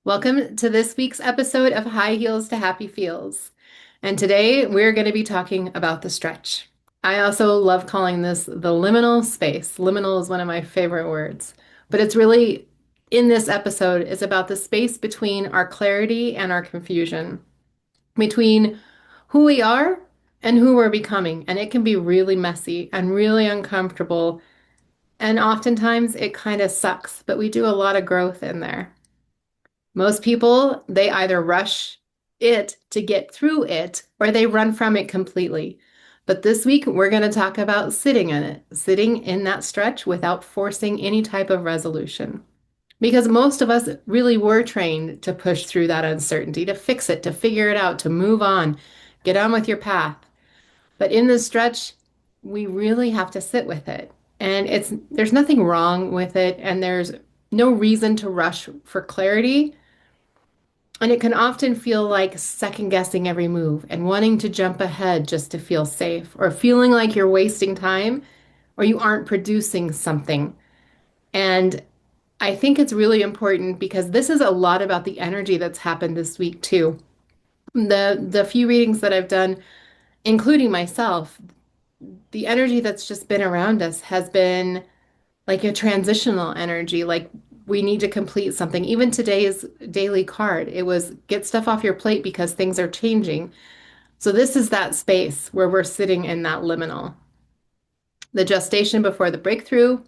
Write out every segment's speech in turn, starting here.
Welcome to this week's episode of High Heels to Happy Feels. And today we're going to be talking about the stretch. I also love calling this the liminal space. Liminal is one of my favorite words, but it's really in this episode is about the space between our clarity and our confusion, between who we are and who we're becoming. And it can be really messy and really uncomfortable. And oftentimes it kind of sucks, but we do a lot of growth in there. Most people, they either rush it to get through it or they run from it completely. But this week, we're going to talk about sitting in it, sitting in that stretch without forcing any type of resolution. Because most of us really were trained to push through that uncertainty, to fix it, to figure it out, to move on, get on with your path. But in this stretch, we really have to sit with it. And there's nothing wrong with it, and there's no reason to rush for clarity, and it can often feel like second guessing every move and wanting to jump ahead just to feel safe, or feeling like you're wasting time or you aren't producing something. And I think it's really important because this is a lot about the energy that's happened this week too. The few readings that I've done, including myself, the energy that's just been around us has been like a transitional energy, like we need to complete something. Even today's daily card, it was get stuff off your plate because things are changing. So this is that space where we're sitting in that liminal. The gestation before the breakthrough,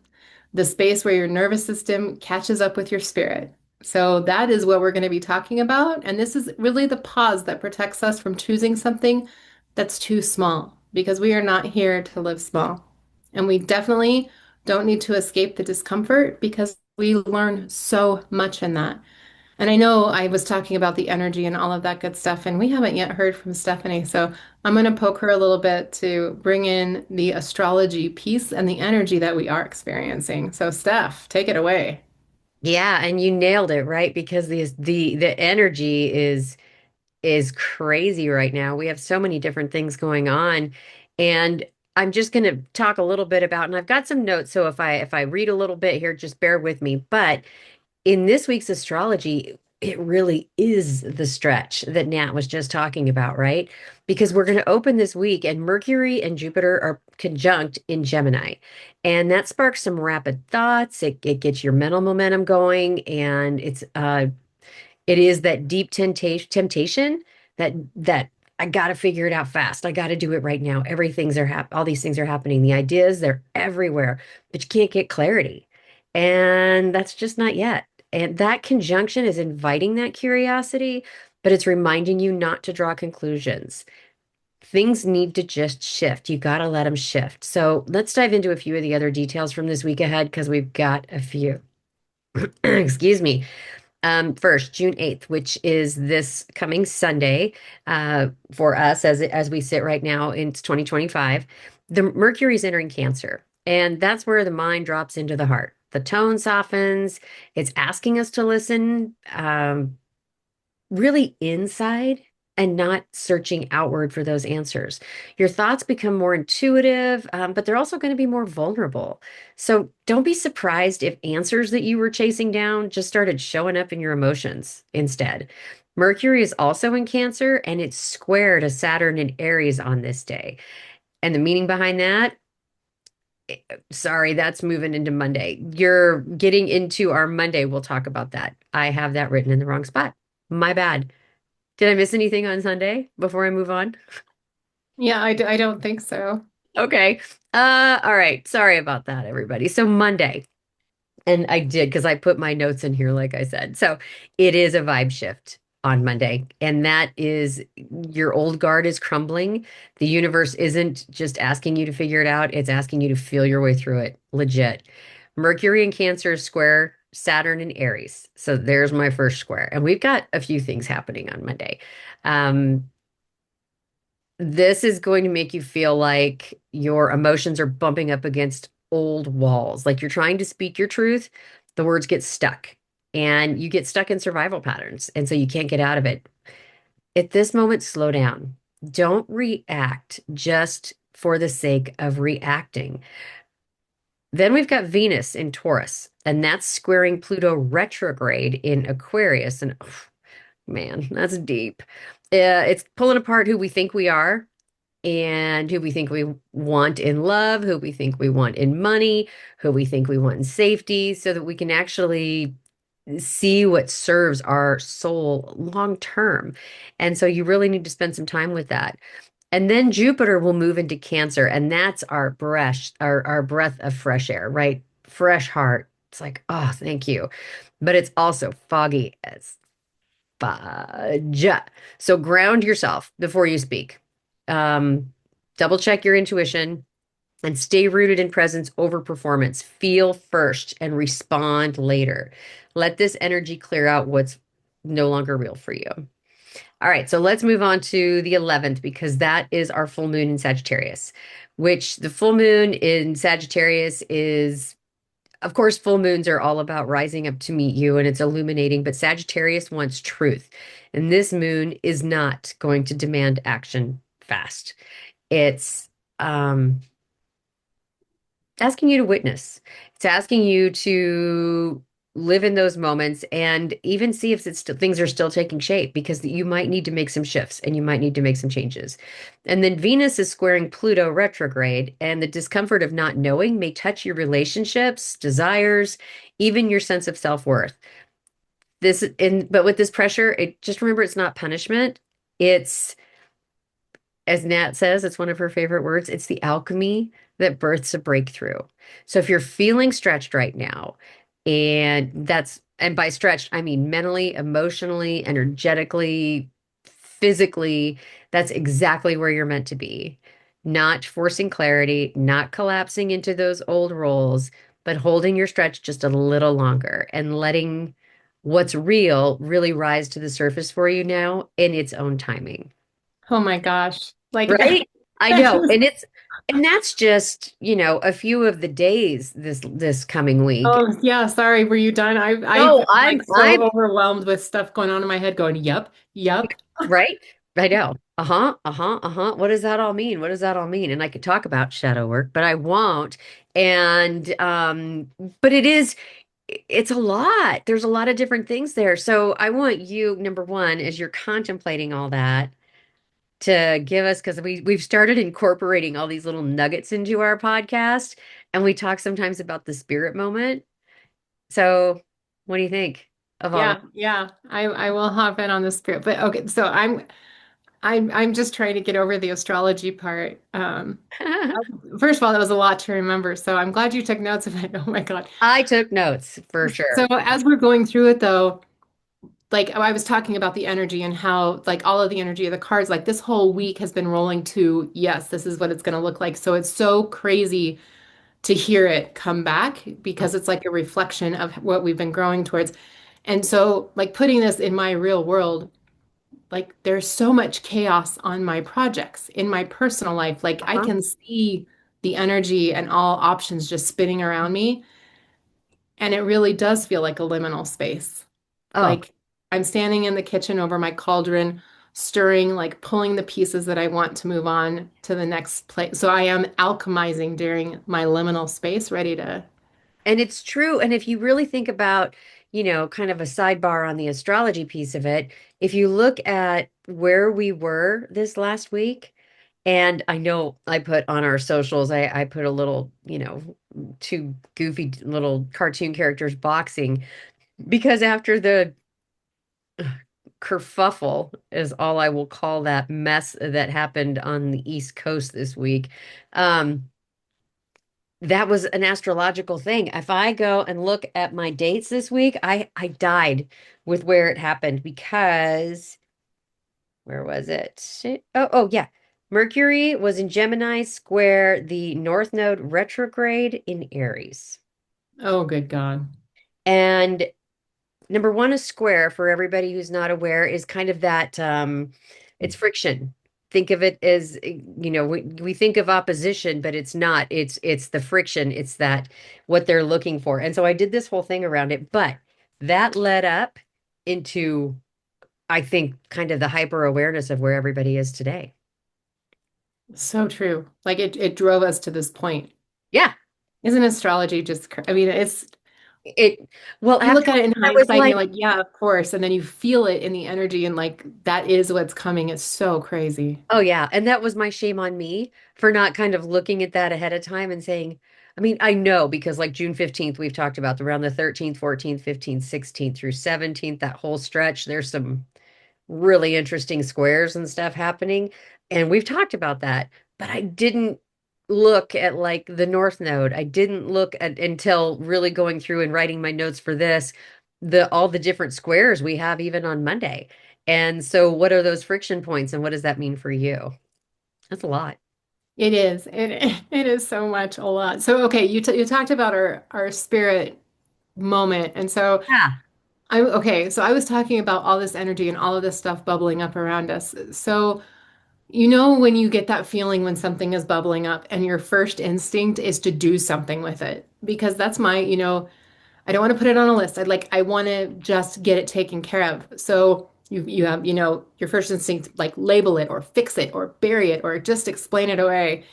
the space where your nervous system catches up with your spirit. So that is what we're going to be talking about. And this is really the pause that protects us from choosing something that's too small because we are not here to live small. And we definitely don't need to escape the discomfort because we learn so much in that. And I know I was talking about the energy and all of that good stuff, and we haven't yet heard from Stephanie. So I'm going to poke her a little bit to bring in the astrology piece and the energy that we are experiencing. So, Steph, take it away. Yeah, and you nailed it, right? Because the energy is crazy right now. We have so many different things going on. And I'm just going to talk a little bit about, and I've got some notes, so if I read a little bit here, just bear with me. But in this week's astrology, it really is the stretch that Nat was just talking about, right? Because we're going to open this week and Mercury and Jupiter are conjunct in Gemini. And that sparks some rapid thoughts. It gets your mental momentum going. And it is that deep temptation that I got to figure it out fast. I got to do it right now. All these things are happening. The ideas, they're everywhere, but you can't get clarity. And that's just not yet. And that conjunction is inviting that curiosity, but it's reminding you not to draw conclusions. Things need to just shift. You got to let them shift. So let's dive into a few of the other details from this week ahead because we've got a few. Excuse me. First, June 8th, which is this coming Sunday, for us as we sit right now in 2025, the Mercury's entering Cancer. And that's where the mind drops into the heart. The tone softens. It's asking us to listen, really inside and not searching outward for those answers. Your thoughts become more intuitive, but they're also going to be more vulnerable. So don't be surprised if answers that you were chasing down just started showing up in your emotions instead. Mercury is also in Cancer and it's square to Saturn and Aries on this day. And the meaning behind that, sorry, that's moving into Monday. You're getting into our Monday. We'll talk about that. I have that written in the wrong spot. My bad. Did I miss anything on Sunday before I move on? Yeah, I don't think so. Okay. All right. Sorry about that, everybody. So Monday, and I did because I put my notes in here, like I said. So it is a vibe shift on Monday, and that is your old guard is crumbling. The universe isn't just asking you to figure it out, it's asking you to feel your way through it. Legit. Mercury in Cancer is square Saturn in Aries. So there's my first square. And we've got a few things happening on Monday. Um, This is going to make you feel like your emotions are bumping up against old walls. Like you're trying to speak your truth, the words get stuck and you get stuck in survival patterns. And so you can't get out of it. At this moment, slow down. Don't react just for the sake of reacting. Then we've got Venus in Taurus, and that's squaring Pluto retrograde in Aquarius. And oh, man, that's deep. It's pulling apart who we think we are and who we think we want in love, who we think we want in money, who we think we want in safety, so that we can actually see what serves our soul long term. And so you really need to spend some time with that. And then Jupiter will move into Cancer, and that's our breath of fresh air, right? Fresh heart. It's like, oh, thank you. But it's also foggy as fudge. So ground yourself before you speak. Um, Double check your intuition and stay rooted in presence over performance. Feel first and respond later. Let this energy clear out what's no longer real for you. All right, so let's move on to the 11th because that is our full moon in Sagittarius, which the full moon in Sagittarius is, of course, full moons are all about rising up to meet you and it's illuminating, but Sagittarius wants truth. And this moon is not going to demand action fast. It's um asking you to witness. It's asking you to live in those moments and even see if things are still taking shape because you might need to make some shifts and you might need to make some changes. And then Venus is squaring Pluto retrograde, and the discomfort of not knowing may touch your relationships, desires, even your sense of self-worth. But with this pressure, it just remember it's not punishment. It's as Nat says, it's one of her favorite words. It's the alchemy that births a breakthrough. So if you're feeling stretched right now, and by stretched, I mean mentally, emotionally, energetically, physically, that's exactly where you're meant to be. Not forcing clarity, not collapsing into those old roles, but holding your stretch just a little longer and letting what's real really rise to the surface for you now in its own timing. Oh my gosh. Like that, Right? I that know. is, And that's just, a few of the days this coming week. oh yeah, sorry, were you done? I'm No, like so I'm overwhelmed with stuff going on in my head going, yep, yep. right. I know. Uh-huh. Uh-huh. Uh-huh. What does that all mean? What does that all mean? And I could talk about shadow work, but I won't. And but it's a lot. There's a lot of different things there. So I want you, number one, as you're contemplating all that, to give us because we've started incorporating all these little nuggets into our podcast and we talk sometimes about the spirit moment. So what do you think of all Yeah, yeah. I will hop in on the spirit. But okay, so I'm just trying to get over the astrology part. that? First of all, that was a lot to remember. So I'm glad you took notes of it. Oh my God. I took notes for So sure. as we're going through it though, like I was talking about the energy and how like all of the energy of the cards, like this whole week has been rolling to, yes, this is what it's going to look like. So it's so crazy to hear it come back Oh, because it's like a reflection of what we've been growing towards. And so like putting this in my real world, like there's so much chaos on my projects in my personal life. Like I uh-huh. can see the energy and all options just spinning around me. And it really does feel like a liminal space. Oh, Like I'm standing in the kitchen over my cauldron, stirring, like pulling the pieces that I want to move on to the next place. So I am alchemizing during my liminal space, ready to. and it's true. And if you really think about, kind of a sidebar on the astrology piece of it, if you look at where we were this last week, and I know I put on our socials, I put a little, two goofy little cartoon characters boxing because after the kerfuffle is all I will call that mess that happened on the East Coast this week. Um, that was an astrological thing. If I go and look at my dates this week, I died with where it happened because where was it? Oh yeah. Mercury was in Gemini square the North Node retrograde in Aries. Oh, good God. And number one, a square for everybody who's not aware is kind of that it's friction. Think of it as we think of opposition, but it's not. It's the friction. It's that what they're looking for. And so I did this whole thing around it, but that led up into I think kind of the hyper awareness of where everybody is today. So true. Like it drove us to this point. Yeah. Isn't astrology just, I mean, It, well, you look after at it in I was hindsight and like, you're like, yeah, of course. And then you feel it in the energy and like, that is what's coming. It's so crazy. oh yeah, and that was my shame on me for not kind of looking at that ahead of time and saying, I mean, I know because like June 15th, we've talked about around the 13th, 14th, 15th, 16th through 17th, that whole stretch, there's some really interesting squares and stuff happening. And we've talked about that, but I didn't look at like the North Node. I didn't look at until really going through and writing my notes for this, the all the different squares we have even on Monday. And so what are those friction points and what does that mean for you? That's a lot. It is. It is so much a lot. So, okay, you talked about our spirit moment. And so Yeah. I was talking about all this energy and all of this stuff bubbling up around us. So, you know, when you get that feeling when something is bubbling up and your first instinct is to do something with it, because that's my, I don't want to put it on a list. I want to just get it taken care of. So you have, your first instinct, like label it or fix it or bury it or just explain it away.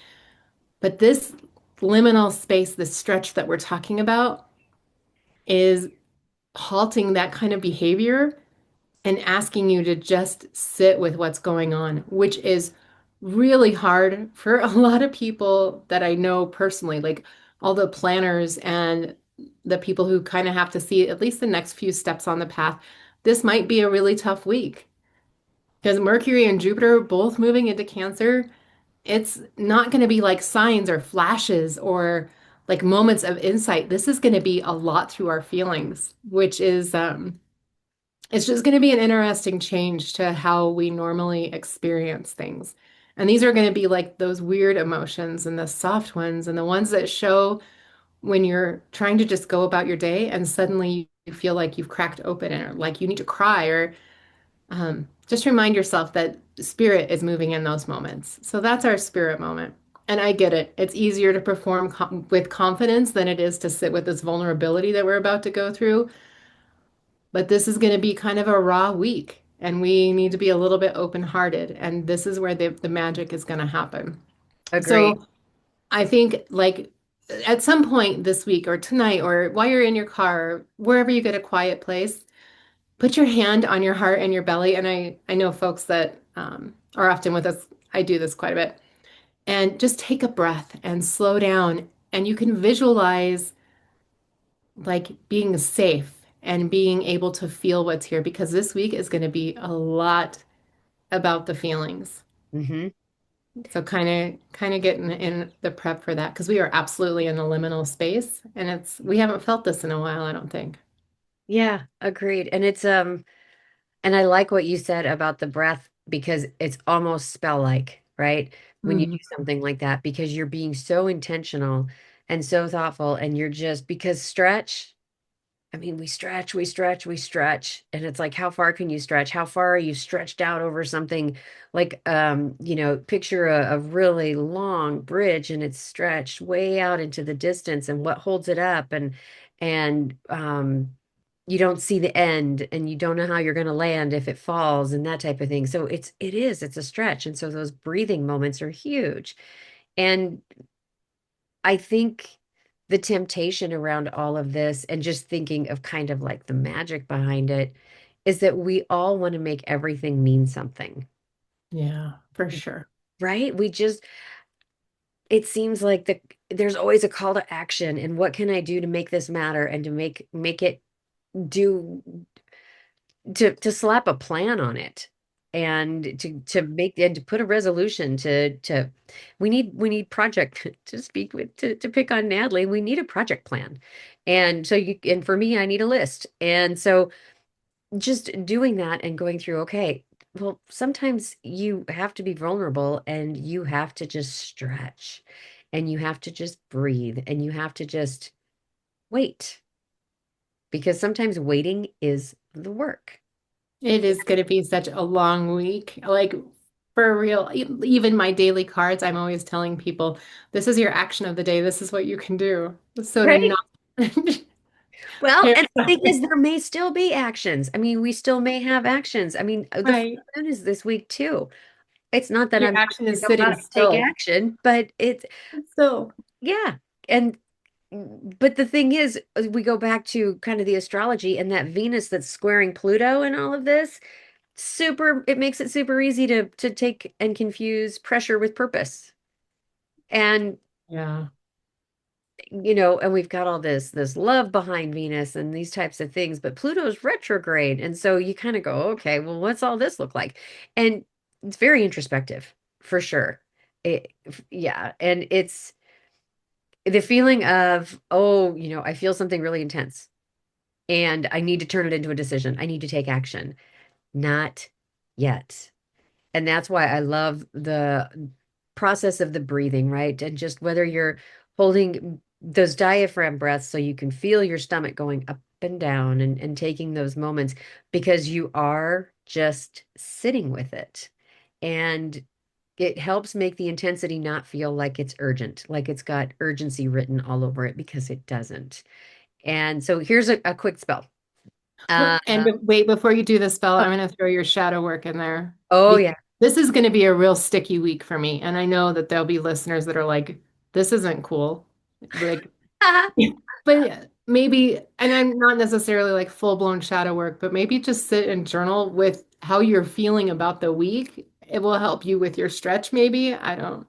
But this liminal space, this stretch that we're talking about, is halting that kind of behavior and asking you to just sit with what's going on, which is really hard for a lot of people that I know personally, like all the planners and the people who kind of have to see at least the next few steps on the path. This might be a really tough week because Mercury and Jupiter both moving into Cancer, it's not going to be like signs or flashes or like moments of insight. This is going to be a lot through our feelings, which is it's just going to be an interesting change to how we normally experience things. And these are going to be like those weird emotions and the soft ones and the ones that show when you're trying to just go about your day and suddenly you feel like you've cracked open or like you need to cry or just remind yourself that spirit is moving in those moments. So that's our spirit moment. And I get it. It's easier to perform with confidence than it is to sit with this vulnerability that we're about to go through. But this is going to be kind of a raw week, and we need to be a little bit open-hearted. And this is where the magic is going to happen. Agreed. So I think, like, at some point this week or tonight, or while you're in your car, or wherever you get a quiet place, put your hand on your heart and your belly. And I know folks that are often with us, I do this quite a bit. And just take a breath and slow down. And you can visualize like being safe and being able to feel what's here because this week is going to be a lot about the feelings. Hmm. So kind of getting in the prep for that because we are absolutely in a liminal space and it's we haven't felt this in a while, I don't think. Yeah, agreed. And it's and I like what you said about the breath because it's almost spell-like, right? When you do Mhm. something like that, because you're being so intentional and so thoughtful, and you're just because stretch, I mean, we stretch, we stretch, we stretch. And it's like, how far can you stretch? How far are you stretched out over something like, picture a really long bridge and it's stretched way out into the distance and what holds it up and you don't see the end and you don't know how you're going to land if it falls and that type of thing. So it's a stretch. And so those breathing moments are huge. And I think the temptation around all of this and just thinking of kind of like the magic behind it is that we all want to make everything mean something, Yeah, for sure. right? It seems like there's always a call to action and what can I do to make this matter and to make it do to slap a plan on it and to make and to put a resolution to we need project to speak with to pick on Natalie, we need a project plan. And so you and for me, I need a list. And so just doing that and going through, okay, well, sometimes you have to be vulnerable and you have to just stretch and you have to just breathe and you have to just wait because sometimes waiting is the work. It is going to be such a long week. Like for real, even my daily cards, I'm always telling people, this is your action of the day. This is what you can do. So to Right. not Well, tear and the thing is, something. there may still be actions. I mean, we still may have actions. I mean, the full Right. moon is this week too. It's not that Your I'm not action going is to go sitting out and take still. action, but it's, Still. yeah. And but the thing is, we go back to kind of the astrology and that Venus that's squaring Pluto and all of this. It makes it super easy to take and confuse pressure with purpose. And Yeah. and we've got all this love behind Venus and these types of things, but Pluto's retrograde. And so you kind of go, okay, well, what's all this look like? And it's very introspective for sure. It, yeah. And it's the feeling of, oh, I feel something really intense and I need to turn it into a decision. I need to take action. Not yet. And that's why I love the process of the breathing, right? And just whether you're holding those diaphragm breaths so you can feel your stomach going up and down and taking those moments because you are just sitting with it. And it helps make the intensity not feel like it's urgent, like it's got urgency written all over it because it doesn't. And so here's a quick spell. Uh, And wait, before you do the spell, I'm going to throw your shadow work in there oh, because yeah. this is going to be a real sticky week for me. And I know that there'll be listeners that are like, this isn't cool. Like, but maybe, and I'm not necessarily like full-blown shadow work, but maybe just sit and journal with how you're feeling about the week. It will help you with your stretch, maybe. I don't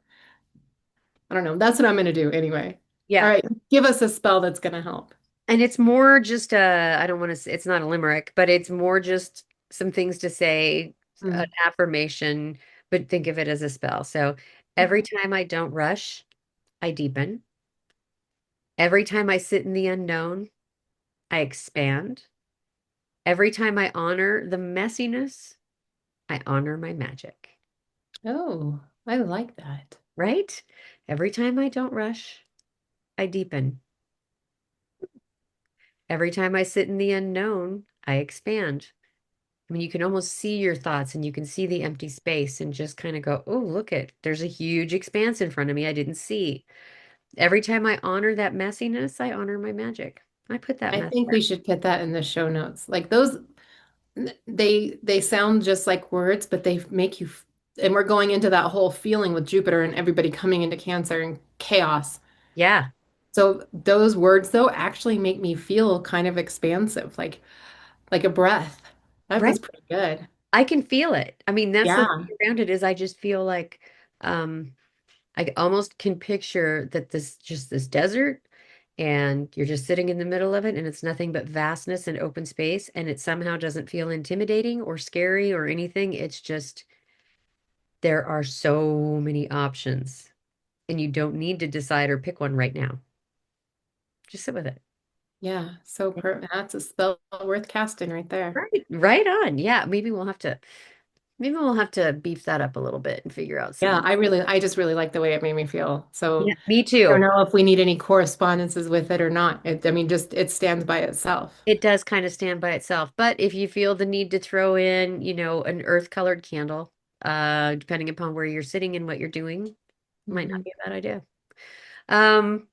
know. That's what I'm going to do anyway. All Yeah. right, give us a spell that's going to help. And it's more just I don't want to say it's not a limerick, but it's more just some things to say, an Mm. affirmation, but think of it as a spell. So every time I don't rush, I deepen. Every time I sit in the unknown, I expand. Every time I honor the messiness, I honor my magic, Oh, I like that. right? Every time I don't rush, I deepen. Every time I sit in the unknown, I expand. I mean, you can almost see your thoughts and you can see the empty space and just kind of go, oh, there's a huge expanse in front of me I didn't see. Every time I honor that messiness, I honor my magic. I put that I mess think there. we should put that in the show notes. Like those, they sound just like words, but they make you, and we're going into that whole feeling with Jupiter and everybody coming into Cancer and chaos. Yeah, So those words though actually make me feel kind of expansive, like a breath. That right. was pretty good. I can feel it. I mean, that's the Yeah. thing around it is I just feel like um I almost can picture that this desert and you're just sitting in the middle of it and it's nothing but vastness and open space and it somehow doesn't feel intimidating or scary or anything. It's just there are so many options, and you don't need to decide or pick one right now. Just sit with it. Yeah. So that's a spell worth casting right there. Right, right on. Yeah, maybe we'll have to beef that up a little bit and figure out Yeah, some. I just really like the way it made me feel. Yeah, So me I don't too. know if we need any correspondences with it or not. I mean, just it stands by itself. It does kind of stand by itself, but if you feel the need to throw in, an earth-colored candle, depending upon where you're sitting and what you're doing, might not Mhm. be a bad idea. Um,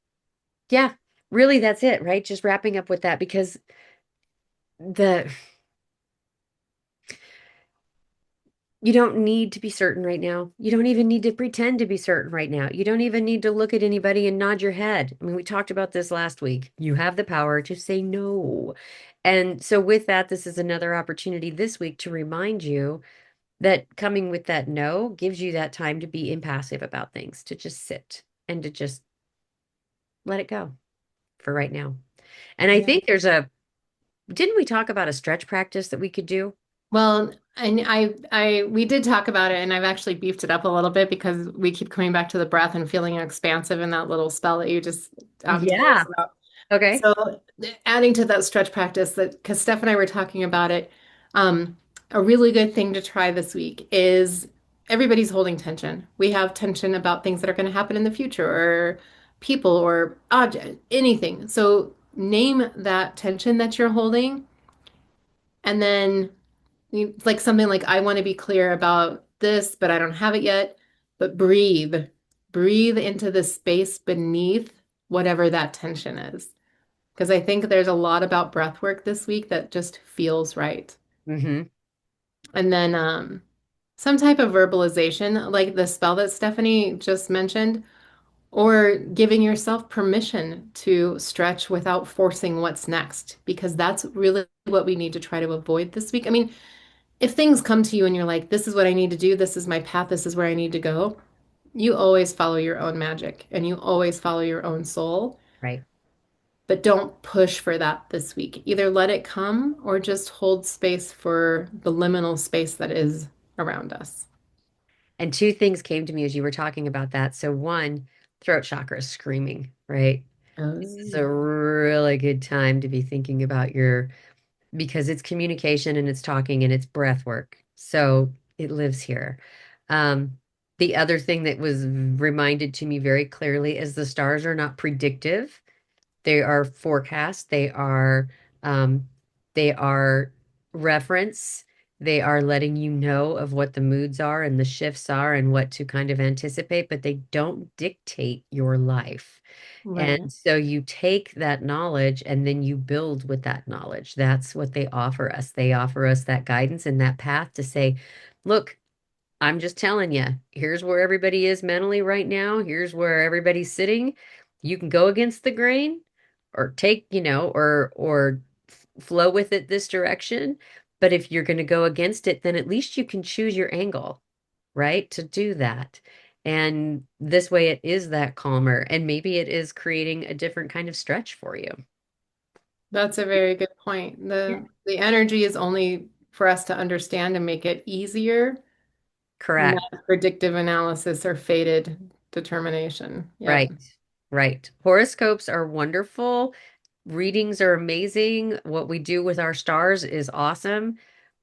yeah, really, that's it, right? Just wrapping up with that because the you don't need to be certain right now. You don't even need to pretend to be certain right now. You don't even need to look at anybody and nod your head. I mean, we talked about this last week. You have the power to say no. And so, with that, this is another opportunity this week to remind you that coming with that no gives you that time to be impassive about things, to just sit and to just let it go for right now. And I Yeah. think didn't we talk about a stretch practice that we could do? Well, and we did talk about it, and I've actually beefed it up a little bit because we keep coming back to the breath and feeling expansive in that little spell that you just told us Yeah. about. Okay. So, adding to that stretch practice, that because Steph and I were talking about it, um, a really good thing to try this week is everybody's holding tension. We have tension about things that are going to happen in the future, or people, or object, anything. So, name that tension that you're holding, and then like something like, I want to be clear about this, but I don't have it yet. But breathe. Breathe into the space beneath whatever that tension is. Because I think there's a lot about breath work this week that just feels right. Hmm. And then some type of verbalization, like the spell that Stephanie just mentioned. or giving yourself permission to stretch without forcing what's next, because that's really what we need to try to avoid this week. I mean, if things come to you and you're like, this is what I need to do, this is my path, this is where I need to go, you always follow your own magic and you always follow your own soul. Right. But don't push for that this week. Either let it come or just hold space for the liminal space that is around us. And two things came to me as you were talking about that. So one, throat chakra is screaming, right? This is a Oh. really good time to be thinking about your, because it's communication and it's talking and it's breath work. So it lives here. Um, the other thing that was reminded to me very clearly is the stars are not predictive. They are forecasts. Um, they are reference. They are letting you know of what the moods are and the shifts are and what to kind of anticipate, but they don't dictate your life. And Right. so you take that knowledge and then you build with that knowledge. That's what they offer us. They offer us that guidance and that path to say, look, I'm just telling you, here's where everybody is mentally right now. Here's where everybody's sitting. You can go against the grain or take, flow with it this direction. But if you're going to go against it, then at least you can choose your angle, right? To do that. And this way it is that calmer. And maybe it is creating a different kind of stretch for you. That's a very good point. Yeah. The energy is only for us to understand and make it easier, Correct. not predictive analysis or fated determination. Yep. Right. Right. Horoscopes are wonderful. Readings are amazing. What we do with our stars is awesome,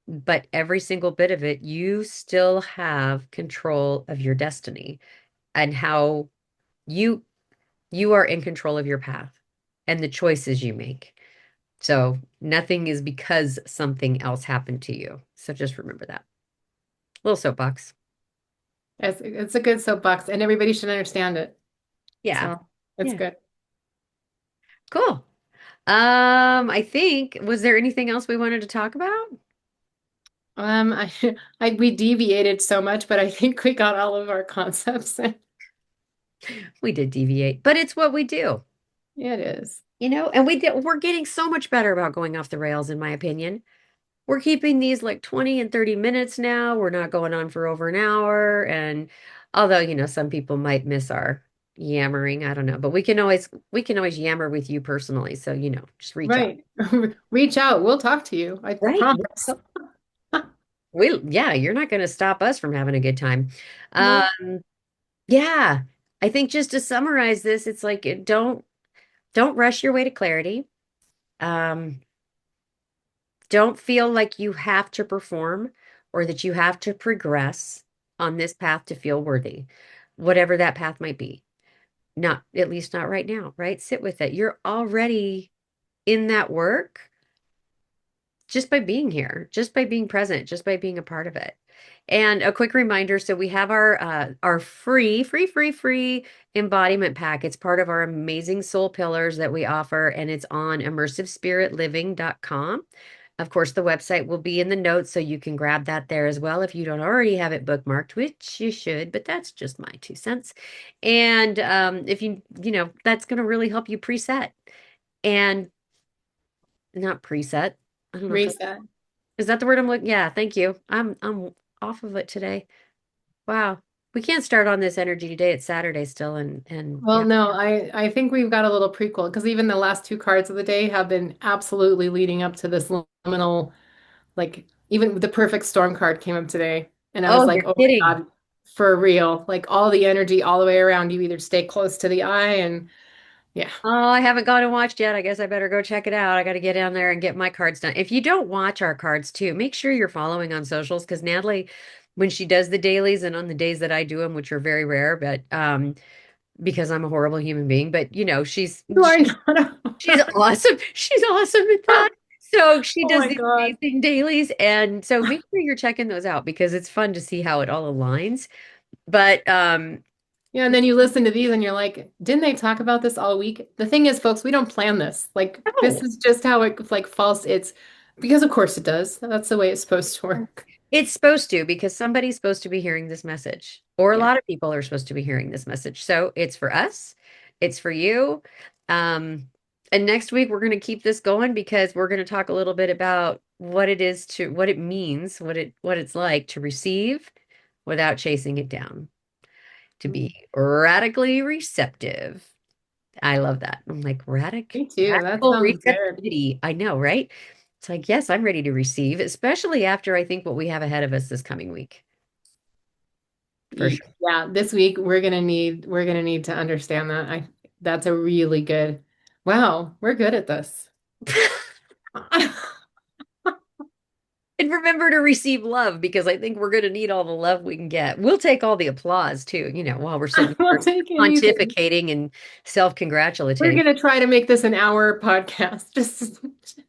but every single bit of it, you still have control of your destiny and how you you are in control of your path and the choices you make. So nothing is because something else happened to you. So just remember that. Little soapbox. It's a good soapbox and everybody should understand it. Yeah. So it's Yeah. good. Cool. I think, was there anything else we wanted to talk about? I, we deviated so much, but I think we got all of our concepts. We did deviate, but it's what we do. It is. And we're getting so much better about going off the rails, in my opinion. We're keeping these like 20 and 30 minutes now. We're not going on for over an hour. And although, some people might miss our yammering, I don't know, but we can always yammer with you personally. So, just reach out. Right. Reach out. We'll talk to you. I Right. promise. Yeah, you're not going to stop us from having a good time. No. Um, yeah, I think just to summarize this, it's like don't rush your way to clarity. Um, Don't feel like you have to perform or that you have to progress on this path to feel worthy, whatever that path might be. Not, at least not right now, right? Sit with it. You're already in that work just by being here, just by being present, just by being a part of it. And a quick reminder, so we have our free embodiment pack. It's part of our amazing soul pillars that we offer, and it's on immersivespiritliving.com. Of course, the website will be in the notes, so you can grab that there as well if you don't already have it bookmarked, which you should, but that's just my 2 cents. And if that's going to really help you preset and not preset. I don't know if that Reset. is that the word I'm looking. Yeah, thank you. I'm off of it today. Wow. We can't start on this energy today. It's Saturday still and Well, yeah. no, I think we've got a little prequel because even the last two cards of the day have been absolutely leading up to this liminal, like even the perfect storm card came up today. And I was Oh, like, you're oh my kidding. God, for real. Like all the energy all the way around, you either stay close to the eye and yeah. Oh, I haven't gone and watched yet. I guess I better go check it out. I got to get down there and get my cards done. If you don't watch our cards too, make sure you're following on socials because Natalie, when she does the dailies and on the days that I do them, which are very rare, but because I'm a horrible human being, but she's You are she's she's not. awesome. She's awesome at that. So she Oh does my these God. amazing dailies. And so make sure you're checking those out because it's fun to see how it all aligns. But Yeah, and then you listen to these and you're like, didn't they talk about this all week? The thing is, folks, we don't plan this. Like this no, is just how it like falls. It's because of course it does. That's the way it's supposed to work. it's supposed to because somebody's supposed to be hearing this message. or a Yeah. lot of people are supposed to be hearing this message. So it's for us, it's for you. Um, and next week we're going to keep this going because we're going to talk a little bit about what it is to what it means, what it's like to receive without chasing it down, to be radically receptive. I love that. I'm like Me too. That radical sounds good. receptivity. I know, right? It's like, yes, I'm ready to receive, especially after I think what we have ahead of us this coming week, for sure. Yeah, this week we're gonna need to understand that. That's a really good. Wow, we're good at this. And remember to receive love because I think we're going to need all the love we can get. We'll take all the applause too, while we're I sitting will here take anything. pontificating and We're self-congratulating. gonna try to make this an hour podcast. Just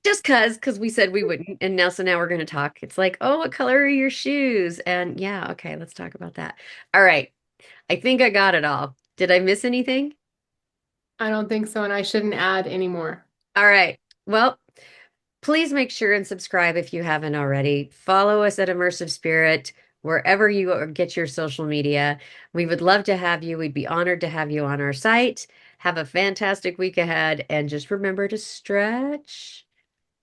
Just because we said we wouldn't. And now, so now we're going to talk. It's like, oh, what color are your shoes? And yeah, okay, let's talk about that. All right. I think I got it all. Did I miss anything? I don't think so, and I shouldn't add anymore. All right. Well, please make sure and subscribe if you haven't already. Follow us at Immersive Spirit wherever you get your social media. We would love to have you. We'd be honored to have you on our site. Have a fantastic week ahead, and just remember to stretch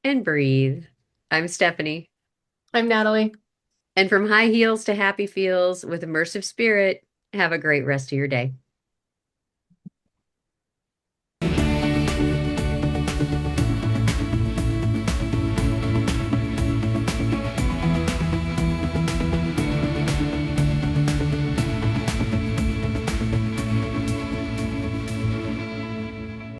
and breathe. I'm Stephanie, I'm Natalie. and from high heels to happy feels with Immersive Spirit, have a great rest of your day.